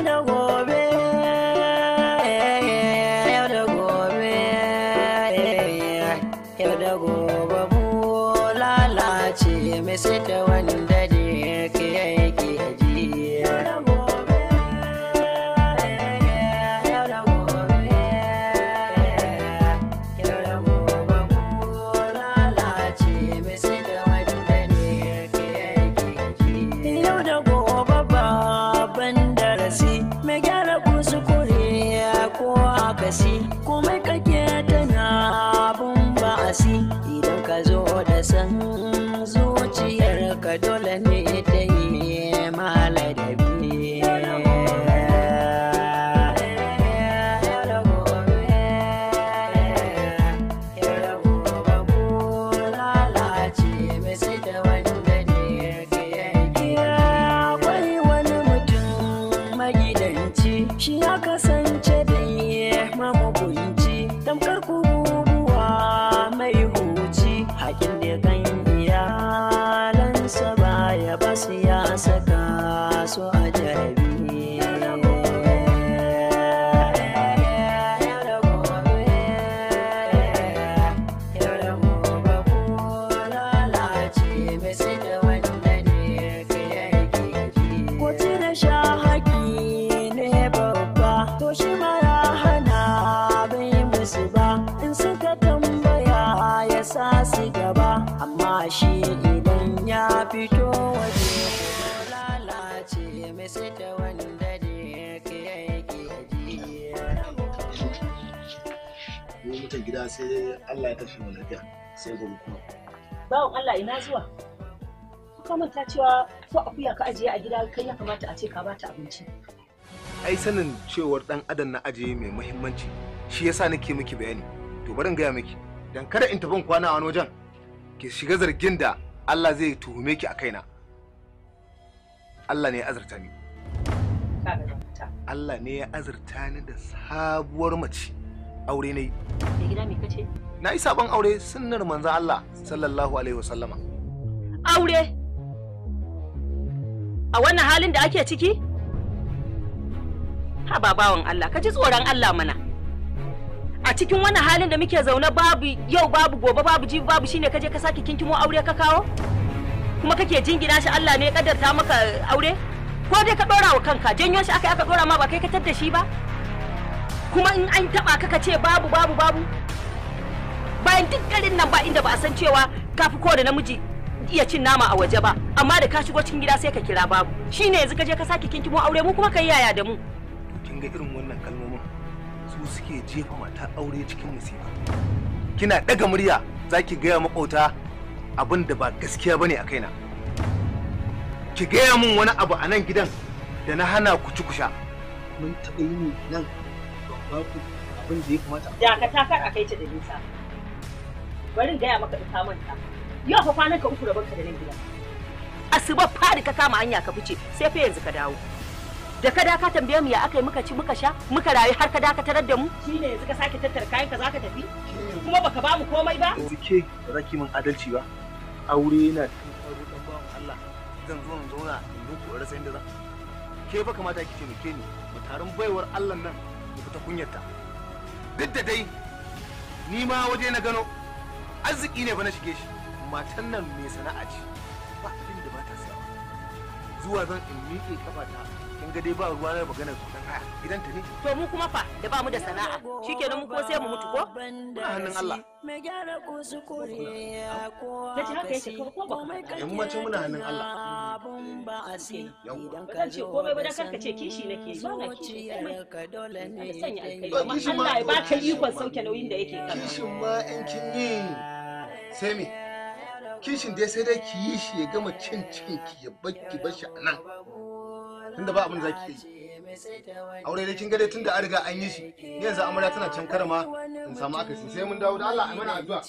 da gobe, yau da gobe, yau da gobe mu lalace mai sai da wanda da yake yake ji. Yau da gobe, yau da gobe, yau da gobe mu lalace mai sai da wanda da yake yake ji. Yau da gobe babban darasi mai gyara kuskure ko akasi komai kake tana abun ba'asi idan ka zo da san zuciyarka dole ne ta yi maladabi. Shi ya kasance da mamugunci tamkar kubuwa mai huci hakin da kan iyalansa baya ba su ya saka su a jarabi. Amma shi idan ya fito waje lalace mai sai da wanda da yake yake ji. Mu mutan gida sai Allah ya tafi mu lafiya sai gobe kuma. Bawon Allah ina zuwa. Ka manta cewa ko akuya ka ajiye a gida kai ya kamata a ce ka bata abinci. Ai sanin cewar dan adam na ajiye mai muhimmanci shi yasa nake miki bayani. To bari in gaya miki dan kada in tafi kwana a wani wajen ki shiga zargin da Allah zai tuhume ki a kaina. Allah ne ya azurta ni. Allah ne ya azurta ni da sabuwar mace. Aure ne. Me gida me kace? Na yi sabon aure sunnar manzon Allah sallallahu alaihi wasallama. Aure? A wannan halin da ake ciki? Ha babawan Allah, ka ji tsoron Allah mana. A cikin wannan halin da muke zaune babu yau babu gobe babu jibi babu shine kaje ka saki kinkimo aure ka kawo kuma kake jingina shi Allah ne ya kaddarta maka aure ko dai ka dora wa kanka janyo shi aka dora ma ba kai ka tar da shi ba kuma in an taba ka ce babu bayan duk garin nan ba inda ba a san cewa kafi ko da namiji iya cin nama a waje ba amma da ka shigo cikin gida sai ka kira babu shine yanzu kaje ka saki kinkimo aure mu kuma kai yaya da mu to kin ga irin wannan kalmomin su suke jefa mata aure cikin musiba. Kina daga murya zaki gaya makauta abin da ba gaskiya bane a kaina. Ki gaya min wani abu a nan gidan da na hana ku ci kusha. Mun taɓa yi nan ba ku abin da ya kamata. Da ka takar a kai ta da nisa. Bari in gaya maka ka manta. Yau fa kwanan ka uku da banka da nan gidan. Asuba fari ka kama hanya ka fice sai fa yanzu ka dawo. Da ka da ka tambaye mu ya akai muka ci muka sha muka rayu har ka dakatar da mu shine yanzu ka sake tattara kayan ka zaka tafi kuma baka ba mu komai ba ke ba za ki min adalci ba aure yana cikin faru dan bawan Allah zan zo in zauna in muku rasa inda za ke ba kamata ki taimake ni mu tarin baiwar Allah nan mu fita kunyarta duk da dai ni ma waje na gano arziki ne ba na shige shi matan nan mai sana'a ce ba abin da ba ta sayawa zuwa zan in miƙe kafata kin ga dai ba ruwa na magana kuɗin haya gidan ta ne to mu kuma fa da ba mu da sana'a shikenan mu ko sai mu mutu ko a hannun Allah mai gyara kuskure ko nace haka yake ko ba yammacin muna hannun Allah idan ka ce komai ba dan karka ce kishi nake ba na kishi ka dole ne sanya alkai Allah ya baka ikon sauke nauyin da yake kan kishin ma in kin yi sai me kishin dai sai dai ki yi shi ya gama cin ki ya bakki bashi a nan tunda ba abin da zaki yi aure dai kin ga dai tunda an riga an yi shi ni yanzu amarya tana can karama in samu akasi sai mun dawo da Allah a mana addu'a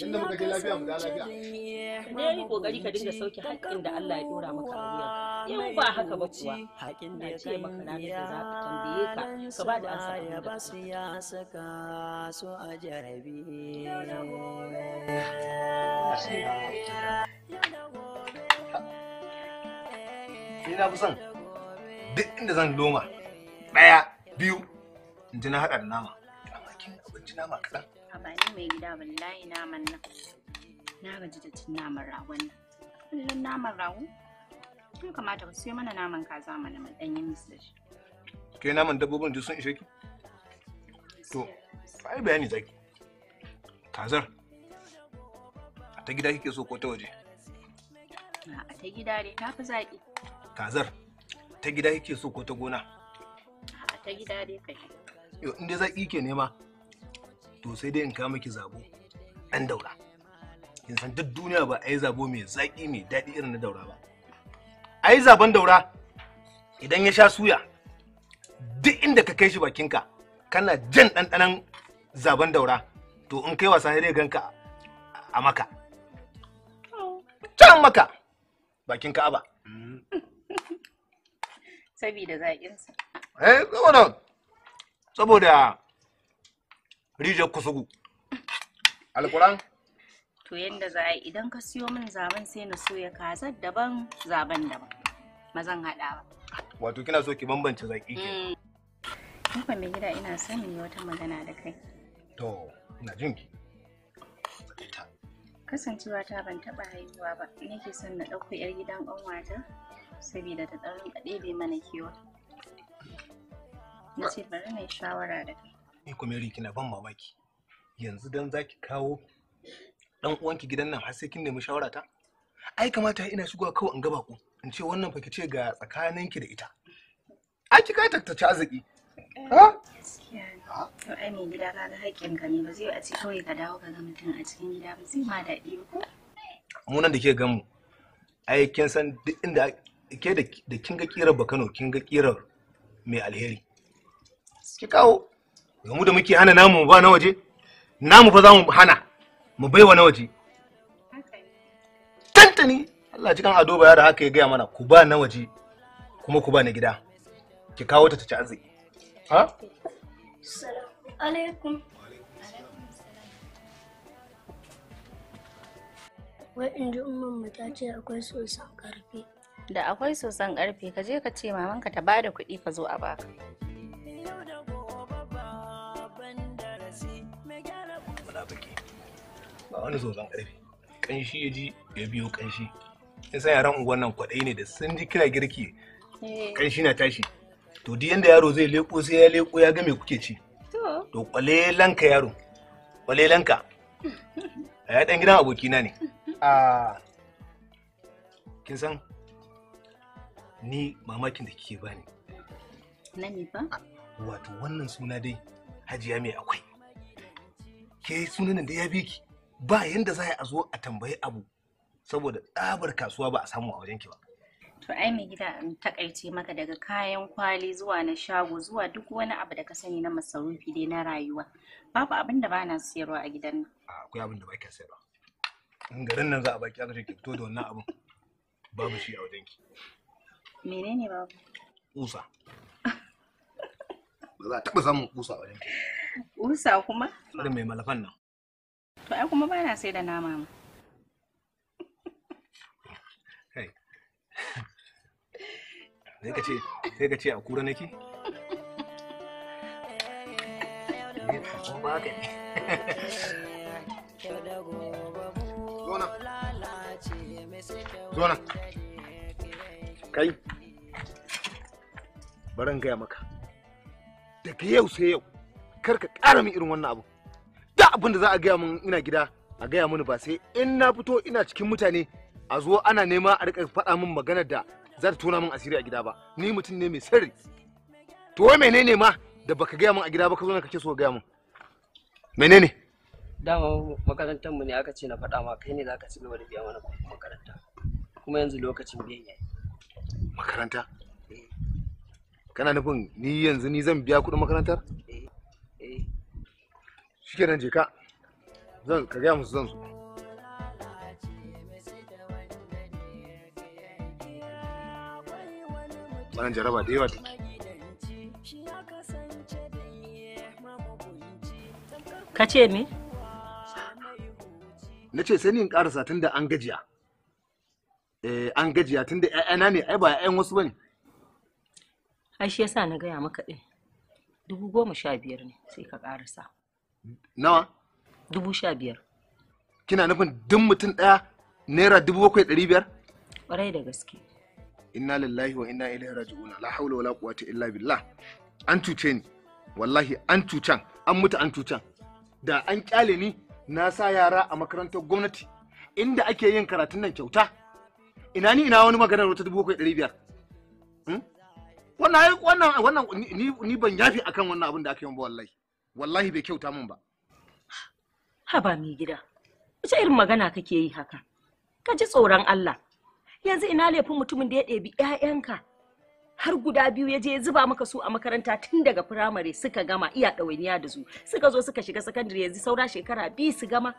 inda muka je lafiya mu da lafiya ne yi kokari ka dinga sauke haƙƙin da Allah ya dora maka a wuya in ba haka ba kuwa na ce maka ranar da za ka tambaye ka ba da ansa ya ba su ya saka su a jarabi ni na fi son duk inda zan loma ɗaya, biyu. In ji na haɗa da nama. Amma kin abinci nama kaɗan. A ba ni mai gida wallahi naman nan. Na gaji da cin naman ragon nan. Kullum naman rago? Ya kamata ku siyo mana naman kaza mana mu ɗan yi musu da shi. Ke naman dabbobin duk sun ishe ki? To, ai bayani zaki. Kazar. A ta gida kike so ko ta waje? A ta gida dai ta fi zaƙi. Kazar. Ta gida kike so ko ta gona? A ta gida dai kai. Yo, in dai zaki ke nema, to sai dai in kawo miki zabo ɗan daura. Kin san duk duniya ba a yi zabo mai zaki mai daɗi irin na daura ba. A yi zaben daura idan ya sha suya, duk inda ka kai shi bakinka, kana jan ɗanɗanon zaben daura, to in kai wasa ne ganka a maka. Can maka bakin Ka'aba. Sabida zaƙinsa. Saboda rijiyar kusugu. Alƙuran? To yanda za a yi idan ka siyo min zaben sai na soya kazar daban zaben daban. Mazan haɗa ba. Wato kina so ki bambance zaƙi ke? Kuma mai gida ina son yi wata magana da kai. To, ina jin ki. Kasancewa ta ban taɓa haihuwa ba, nake son na ɗauko 'yar gidan ƙanwata saboda ta ɗan ɗebe mana kewa. Na ce bari na yi shawara da kai. Ni kuma Mary kina ban mamaki. Yanzu dan zaki kawo ɗan uwanki gidan nan har sai kin nemi shawara ta? Ai kamata ina shigowa kawai in ga bako. In ce wannan fa ce ga tsakaninki da ita. Ai kika tattace arziki. Ha? To ai mai gida kaga haƙƙin ka ne ba zai a ce kawai ka dawo ka ga mutum a cikin gida ba zai ma daɗi ba ko? Mu nan da ke gan mu. Ai kin san duk inda ke da kin ga kirar Bakano kin ga kirar mai alheri. Ki kawo. Ga mu da muke hana namu ba na waje. Namu fa za mu hana. Mu baiwa na waje. Tantani Allah cikin ado ba yara haka ya gaya mana ku ba na waje kuma ku ba na gida. Ki kawo ta ci arziki. Ha? Assalamu alaikum. Wai in ji umman ta ce akwai sosan karfe. Da akwai sosan karfe ka je ka ce mamanka ta bada kuɗi ka zo a baka. Ba wani sosan karfe. Kanshi ya ji ya biyo kanshi. Kin san yaran unguwan nan kwaɗayi ne da sun ji kira girki. Kanshi na tashi. To duk yanda yaro zai leko sai ya leko ya ga me kuke ci. To kwalelanka yaro. Kwalelanka. Ya dan gidan abokina ne. Kin san ni mamakin da kike bani. Na ni fa? Wato wannan suna dai Hajiya mai akwai. Ke sunan da ya bi ki ba yanda za a zo a tambayi abu saboda tsabar kasuwa ba a samu a wajenki ba. To ai mai gida in takaice maka daga kayan kwali zuwa na shago zuwa duk wani abu da ka sani na masarufi dai na rayuwa. Babu abin da bana siyarwa a gidan nan. Akwai abin da baki siyarwa. In garin nan za a baki aka ce ki fito da wannan abin. Babu shi a wajenki. Menene babu? Kusa. Ba za a taɓa samun kusa a wajenki. Kusa kuma? Irin mai malafan nan. To ai kuma bana sai da nama ma. Kai. Sai ka ce a kura nake? Ba ka ne. Zona. Kai. Baran gaya maka. Daga yau sai yau. Kar ka ƙara min irin wannan abu. Da abin da za a gaya min ina gida a gaya mini ba sai in na fito ina cikin mutane a zo ana nema a rika faɗa min maganar da za ta tona min asiri a gida ba. Ni mutum ne mai sirri. To wai menene ma da baka gaya min a gida ba ka zo ne kake so ka gaya min? Menene? Dama makarantar mu ne aka ce na faɗa ma kai ne zaka ci gaba da biya mana makaranta. Kuma yanzu lokacin biyan yayi. Makaranta? Kana nufin ni yanzu ni zan biya kuɗin makarantar? Shikenan je ka. Zan ka gaya musu zan so. Wannan jaraba da yawa take. Ka ce me? Na ce sai ni in karasa tunda an gajiya. An gajiya tunda ƴaƴana ne ai ba ƴaƴan wasu bane. Ai shi yasa na gaya maka ɗin. 15,000 ne sai ka ƙarasa. Nawa? 15,000. Kina nufin duk mutum ɗaya naira 7,500? Ƙwarai da gaske. Inna lillahi wa inna ilaihi raji'un. La haula wala quwwata illa billah. An cuce ni. Wallahi an cucan, an mutu an cucan. Da an kyale ni na sa yara a makarantar gwamnati inda ake yin karatun nan kyauta. Ina ni ina wani maganar wata 7,500. Wannan ni ban yafi akan wannan abin da aka yi ba wallahi. Wallahi bai kyauta min ba. Haba mai gida. Wace irin magana kake yi haka? Ka ji tsoron Allah. Yanzu ina laifin mutumin da ya ɗebi 'ya'yanka har guda 2 ya je ya zuba maka su a makaranta tun daga firamare suka gama iya ɗawainiya da su. Suka zo suka shiga sakandare yanzu saura shekara 2 su gama.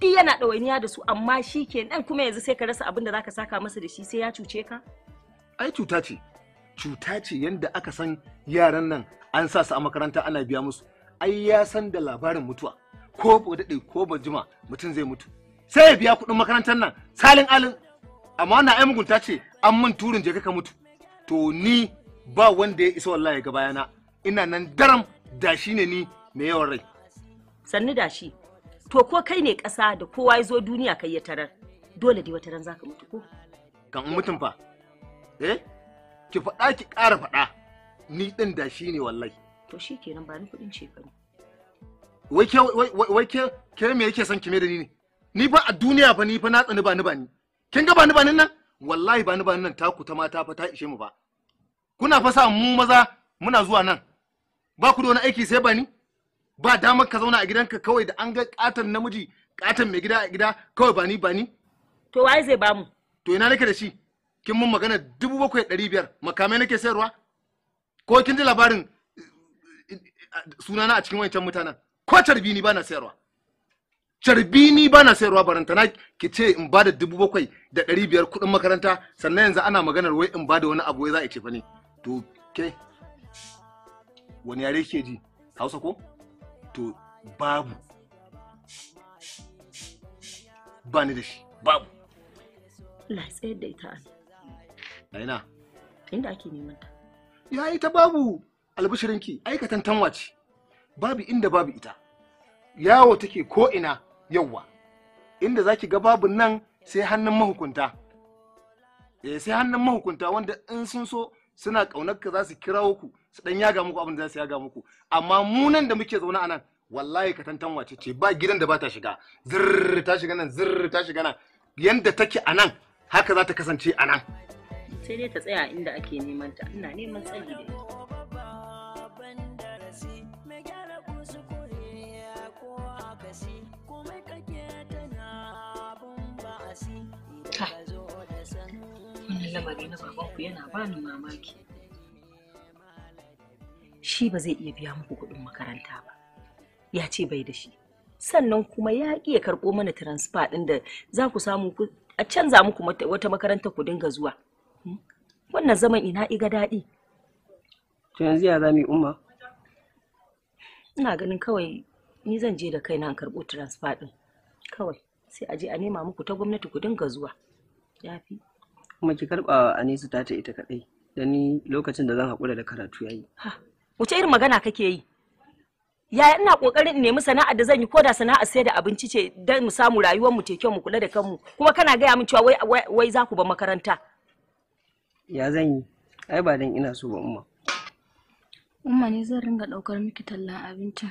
Duk yana ɗawainiya da su amma shi kenan kuma yanzu sai ka rasa abin da zaka saka masa da shi sai ya cuce ka? Ai cuta ce. Cuta ce yanda aka san yaran nan an sa su a makaranta ana biya musu. Ai ya san da labarin mutuwa. Ko ba daɗe ko ba jima mutum zai mutu. Sai ya biya kuɗin makarantar nan salin alin. Amma wannan ai mugunta ce an min turin je ka mutu. To ni ba wanda ya isa wallahi ga bayana. Ina nan daram da shi ne ni mai yawan rai. Sannu da shi. To ko kai ne ƙasa da kowa ya zo duniya kai ya tarar. Dole dai wata ran zaka mutu ko? Kan mutum fa. Ki faɗa ki ƙara faɗa. Ni ɗin da shi ne wallahi. To shi kenan ba ni kuɗin cefane. Wai ke me yake son kime da ni ne? Ni ba a duniya fa ni fa na tsani ba ni. Kin ga ba ni nan? Wallahi ba ni nan taku ta mata fa ta ishe mu ba. Kuna fa sa mu maza muna zuwa nan. Ba ku da wani aiki sai ba ni? Ba damar ka zauna a gidanka kawai da an ga katon namiji, katon mai gida a gida kawai ba ni? To waye zai bamu? To ina nake da shi? Kin mun magana 7,500 makamai nake sayarwa? Ko kin ji labarin sunana a cikin wancan mutanen? Ko carbi ni bana sayarwa. Carbi ni bana sayarwa barantana ki ce in bada 7,500 kuɗin makaranta sannan yanzu ana maganar wai in bada wani abu wai za a ce fa ne. To ke wani yare ke ji? Hausa ko? To babu. Ba ni da shi. Babu. Allah ya tsayar da ita an. Aina. Inda ake neman ta. Ya ita babu albishirinki aikatan tanwa ce. Babu inda babu ita. Yawo take ko ina yawwa. Inda zaki ga babu nan sai hannun mahukunta. Sai hannun mahukunta wanda in sun so suna kaunar ka za su kirawo ku su dan yaga muku abin da za su yaga muku. Amma mu nan da muke zaune a nan wallahi ka tantanwa ce ba gidan da ba ta shiga. Zirr ta shiga nan zirr ta shiga nan. Yanda take a nan haka za ta kasance a nan. Sai dai ta tsaya inda ake neman ta. Ina neman tsari da ita. Wannan lamari na babanku yana bani mamaki. Shi ba zai iya biya muku kuɗin makaranta ba. Ya ce bai da shi. Sannan kuma ya iya karɓo mana transfer ɗin da za ku samu a canza muku wata makaranta ku dinga zuwa. Wannan zaman ina iga daɗi. To yanzu ya za mu yi umma? Ina ganin kawai ni zan je da kaina in karɓo transfer ɗin. Kawai sai a je a nema muku ta gwamnati ku dinga zuwa. Yafi. Kuma ki karɓa Anisu ta ita kaɗai. Da ni lokacin da zan haƙura da karatu yayi. Wace irin magana kake yi? Yaya ina kokarin in nemi sana'ar da zan yi koda sana'ar sai da abinci ce don mu samu rayuwar mu kyau mu kula da kanmu kuma kana gaya min cewa wai za ku ba makaranta. Ya zan yi? Ai ba dan ina so ba umma. Umma ne zan ringa daukar miki tallan abincin.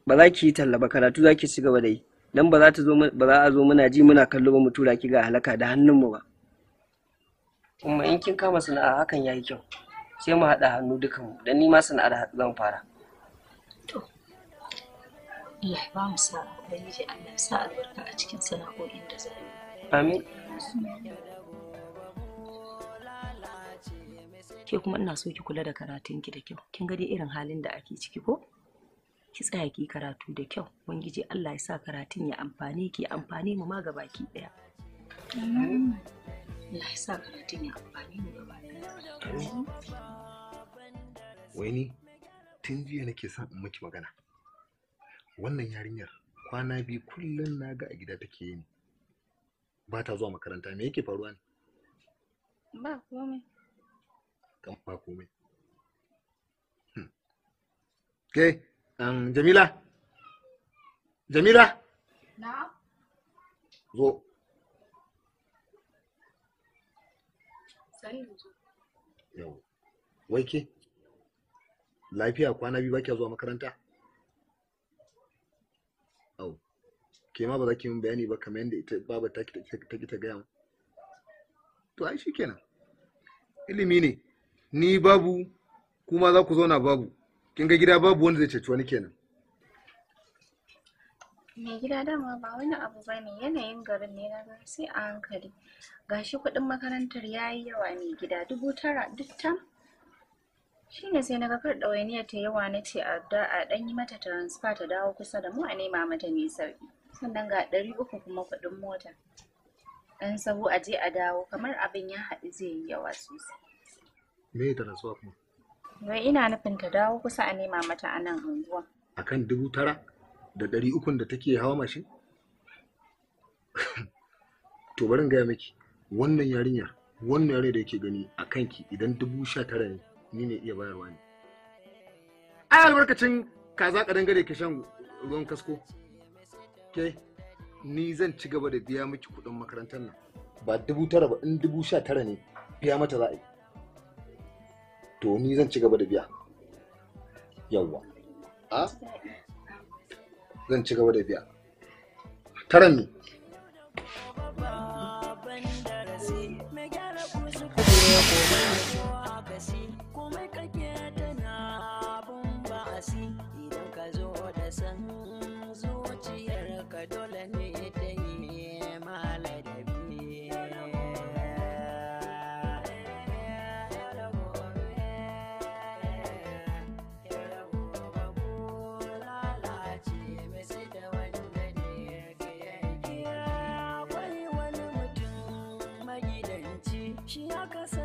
Ba za ki yi talla ba karatu za ki ci gaba da yi. Dan ba za a zo muna ji muna kallo ba mu tura ki ga halaka da hannun mu ba. Umma in kin kama sana'a hakan yayi kyau. Sai mu haɗa hannu dukanmu dan ni ma sana'ar zan fara. Allah ya ba mu sa'a, Ubangiji Allah ya sa albarka a cikin sana'o'in da za mu. Amin. Ke kuma ina so ki kula da karatunki da kyau. Kin ga dai irin halin da ake ciki ko? Ki tsaya ki karatu da kyau. Ubangiji Allah ya sa karatun ya amfane ki, amfane mu ma gabaki daya. Allah ya sa karatun ya amfane mu gaba daya. Wai ni tun jiya nake son in miki magana. Wannan yarinyar kwana biyu kullum na ga a gida take yi ba ta zuwa makaranta. Me yake faruwa ne? Ba komai. Kan ba komai. Ke, Jamila. Jamila. Na? Zo. Sai zo. Yau. Wai ke? Lafiya kwana biyu ba kya zuwa makaranta? Au. Ke ma ba za ki min bayani ba kamar yadda ita baba ta ki ta gaya mu. To ai shikenan. Ilimi ne. Ni babu kuma za ku zauna babu. Kin ga gida babu wanda zai ceci wani kenan. Mai gida dama ba wani abu ba ne, yanayin garin ne na ga sai a hankali. Gashi kuɗin makarantar ya yi yawa mai gida 9,000 duk tam. Shi ne sai na ga kar ɗawainiyar ta yawa na ce a ɗan yi mata transfer ta dawo kusa da mu a nema mata mai sauƙi. Sannan ga 300 kuma kuɗin mota. Ɗan sahu a je a dawo kamar abin ya haɗu zai yi yawa sosai. Me ya transfer kuma? Wai ina nufin ta dawo kusa a nema mata a nan unguwa. Akan 9,300 da take hawa mashin? To bari in gaya miki, wannan yarinya da yake gani a kanki idan 19,000 ne, ni ne iya bayarwa ne. Ai albarkacin kaza kadangare ke shan ruwan kasko. Ke, ni zan ci gaba da biya miki kuɗin makarantar nan. Ba 9,000 ba, in 19,000 ne biya mata za a yi. To ni zan ci gaba da biya. Yawwa. A? Zan ci gaba da biya. Taran ne. Komai kake tana bin ba'asi idan ka zo da san zuciyarka dole ne ta yi maladabi. Akwai wani mutum magidanci shi ya kasa